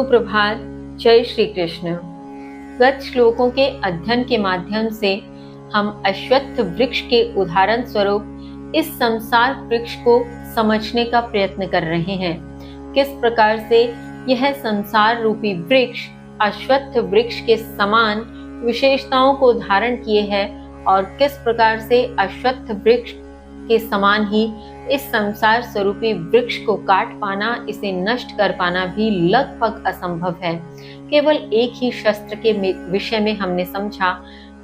सुप्रभात। जय श्री कृष्ण। गत श्लोकों के अध्ययन के माध्यम से हम अश्वत्थ वृक्ष के उदाहरण स्वरूप इस संसार वृक्ष को समझने का प्रयत्न कर रहे हैं। किस प्रकार से यह संसार रूपी वृक्ष अश्वत्थ वृक्ष के समान विशेषताओं को धारण किए है और किस प्रकार से अश्वत्थ वृक्ष के समान ही इस संसार स्वरूपी वृक्ष को काट पाना, इसे नष्ट कर पाना भी लगभग असंभव है। केवल एक ही शस्त्र के विषय में हमने समझा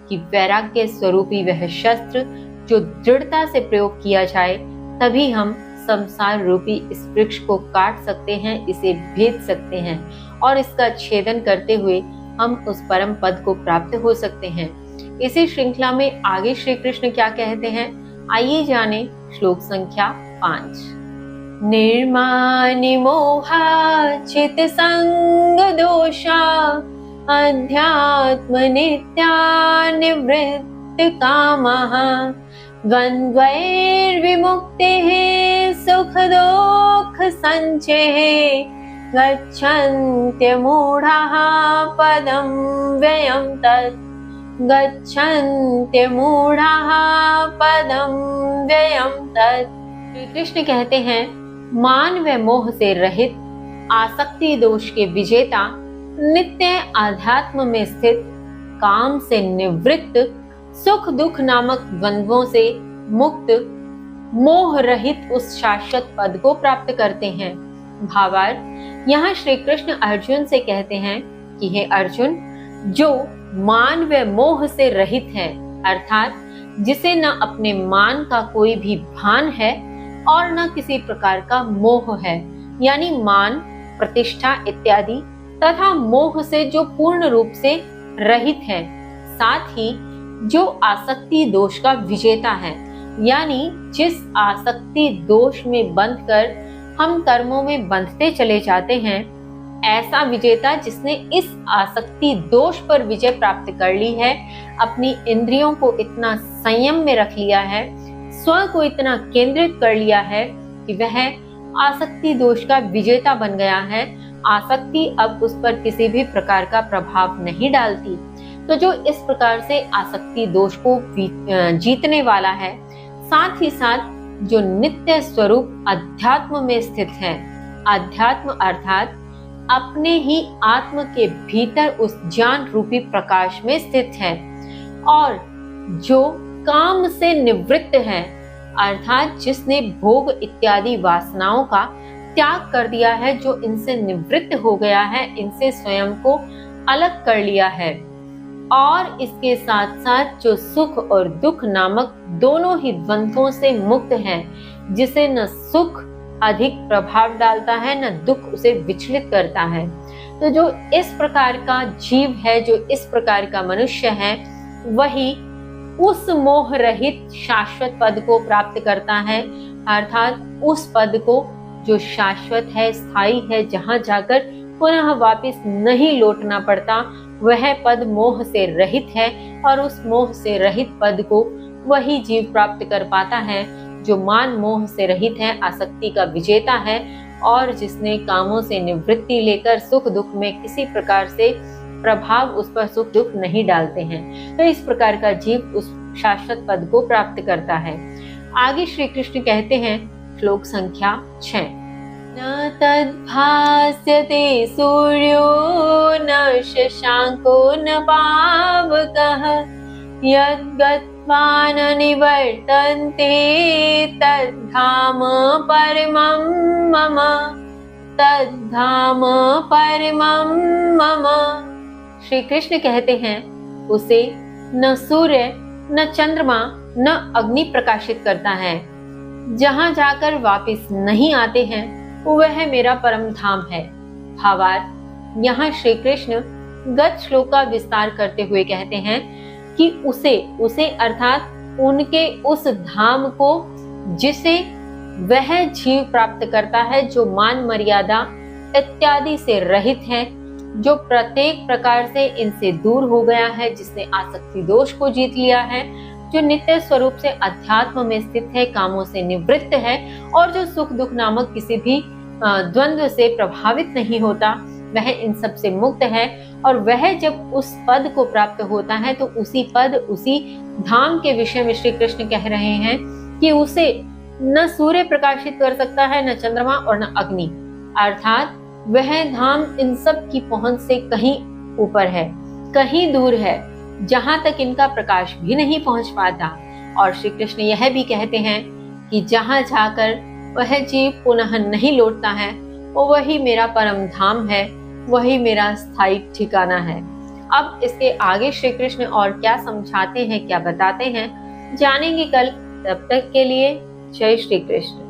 कि वैराग्य स्वरूपी वह शस्त्र जो दृढ़ता से प्रयोग किया जाए तभी हम संसार रूपी इस वृक्ष को काट सकते हैं, इसे भेद सकते हैं और इसका छेदन करते हुए हम उस परम पद को प्राप्त हो सकते हैं। इसी श्रृंखला में आगे श्री कृष्ण क्या कहते हैं, आइए जाने श्लोक संख्या 5। निर्मानि मोहा चित संग दोषा अध्यात्म नित्या निवृत्त कामः द्वन्द्वैर्विमुक्तिः सुख दुःख संचये गच्छन्त्यमूढाः पदं व्ययं तत् गच्छन्त्यमूढाः पदं व्ययं तत्। श्री कृष्ण कहते हैं, मान व मोह से रहित, आसक्ति दोष के विजेता, नित्य आध्यात्म में स्थित, काम से निवृत्त, सुख दुख नामक द्वंद्वों से मुक्त, मोह रहित उस शाश्वत पद को प्राप्त करते हैं। भावार्थ, यहाँ श्री कृष्ण अर्जुन से कहते हैं कि हे अर्जुन, जो मान व मोह से रहित है, अर्थात जिसे न अपने मान का कोई भी भान है और न किसी प्रकार का मोह है, यानी मान, प्रतिष्ठा इत्यादि, तथा मोह से जो पूर्ण रूप से रहित है, साथ ही जो आसक्ति दोष का विजेता है, यानी जिस आसक्ति दोष में बंधकर हम कर्मों में बंधते चले जाते हैं, ऐसा विजेता जिसने इस आसक्ति दोष पर विजय प्राप्त कर ली है, अपनी इंद्रियों को इतना संयम में रख लिया है, स्व को इतना केंद्रित कर लिया है कि वह आसक्ति दोष का विजेता बन गया है। आसक्ति अब उस पर किसी भी प्रकार का प्रभाव नहीं डालती। तो जो इस प्रकार से आसक्ति दोष को जीतने वाला है, साथ ही साथ जो नित्य स्वरूप अध्यात्म में स्थित है, अध्यात्म अर्थात अपने ही आत्म के भीतर उस ज्ञान रूपी प्रकाश में स्थित है, और जो काम से निवृत्त है, अर्थात जिसने भोग इत्यादि वासनाओं का त्याग कर दिया है, जो इनसे निवृत्त हो गया है, इनसे स्वयं को अलग कर लिया है, और इसके साथ साथ जो सुख और दुख नामक दोनों ही द्वंद्वों से मुक्त है, जिसे न सुख अधिक प्रभाव डालता है न दुख उसे विचलित करता है। तो जो इस प्रकार का जीव है, जो इस प्रकार का मनुष्य है, वही उस मोह रहित शाश्वत पद को प्राप्त करता है, अर्थात उस पद को जो शाश्वत है, स्थायी है, जहां जाकर पुनः वापस नहीं लौटना पड़ता, वह पद मोह से रहित है, और उस मोह से रहित पद को वही जीव प्राप्त कर पाता है जो मान मोह से रहित है, आसक्ति का विजेता है, और जिसने कामों से निवृत्ति लेकर सुख दुख में किसी प्रकार से प्रभाव उस पर सुख दुख नहीं डालते हैं। तो इस प्रकार का जीव उस शाश्वत पद को प्राप्त करता है। आगे श्री कृष्ण कहते हैं, श्लोक संख्या 6। न तद्भास्यते सूर्यो न शशांको न पावकः यद्गत्वा न निवर्तन्ते तद्धाम परमं मम, तद्धाम परमं मम। श्री कृष्ण कहते हैं, उसे न सूर्य न चंद्रमा न अग्नि प्रकाशित करता है, जहां जाकर वापस नहीं आते हैं, वह मेरा परम धाम है। भावार्थ, यहाँ श्री कृष्ण गत श्लोक का विस्तार करते हुए कहते हैं कि उसे अर्थात उनके उस धाम को जिसे वह जीव प्राप्त करता है, जो मान मर्यादा इत्यादि से रहित है, जो प्रत्येक प्रकार से इनसे दूर हो गया है, जिसने आसक्ति दोष को जीत लिया है, जो नित्य स्वरूप से अध्यात्म में स्थित है, कामों से निवृत्त है, और जो सुख दुख नामक किसी भी द्वंद्व से प्रभावित नहीं होता, वह इन सब से मुक्त है और वह जब उस पद को प्राप्त होता है तो उसी पद, उसी धाम के विषय में श्री कृष्ण कह रहे हैं कि उसे न सूर्य प्रकाशित कर सकता है, न चंद्रमा और न अग्नि, अर्थात वह धाम इन सब की पहुंच से कहीं ऊपर है, कहीं दूर है, जहां तक इनका प्रकाश भी नहीं पहुंच पाता। और श्री कृष्ण यह भी कहते हैं कि जहां जाकर वह जीव पुनः नहीं लौटता है, वो वही मेरा परम धाम है, वही मेरा स्थायी ठिकाना है। अब इसके आगे श्री कृष्ण और क्या समझाते हैं, क्या बताते हैं, जानेंगे कल। तब तक के लिए जय श्री कृष्ण।